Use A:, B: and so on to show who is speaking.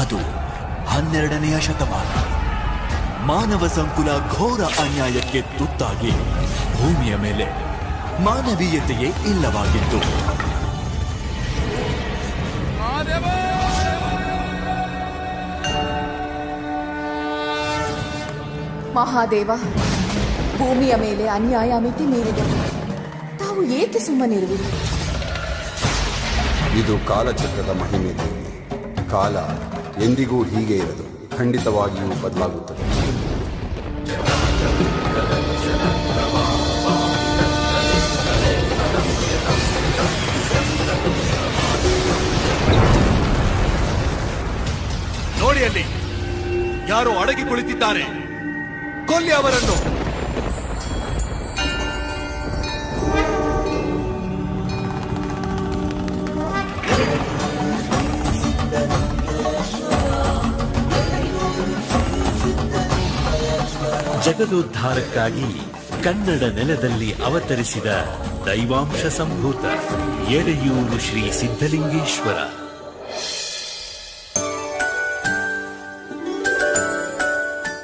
A: ಅದು 12ನೆಯ ಶತಮಾನ. ಮಾನವ ಸಂಕುಲ ಘೋರ ಅನ್ಯಾಯಕ್ಕೆ ತುತ್ತಾಗಿ ಭೂಮಿಯ ಮೇಲೆ ಮಾನವೀಯತೆಯೇ ಇಲ್ಲವಾಗಿತ್ತು.
B: ಮಹಾದೇವ, ಭೂಮಿಯ ಮೇಲೆ ಅನ್ಯಾಯ ಮಿತಿ ಮೀರಿದೆ. ತಾವು ಏಕೆ ಸುಮ್ಮನಿರುವಿರಿ?
C: ಇದು ಕಾಲಚಕ್ರದ ಮಹಿಮೆ ದೇವಿ. ಕಾಲ ಎಂದಿಗೂ ಹೀಗೆ ಇರದು, ಖಂಡಿತವಾಗಿಯೂ ಬದಲಾಗುತ್ತದೆ.
D: ನೋಡಿ, ಅಲ್ಲಿ ಯಾರೋ ಅಡಗಿ ಕುಳಿತಿದ್ದಾರೆ. ಕೊಲ್ಲಿ ಅವರನ್ನು.
E: ಜಗದೋದ್ಧಾರಕ್ಕಾಗಿ ಕನ್ನಡ ನೆಲದಲ್ಲಿ ಅವತರಿಸಿದ ದೈವಾಂಶ ಸಂಭೂತ ಎಡೆಯೂರು ಶ್ರೀ ಸಿದ್ಧಲಿಂಗೇಶ್ವರ.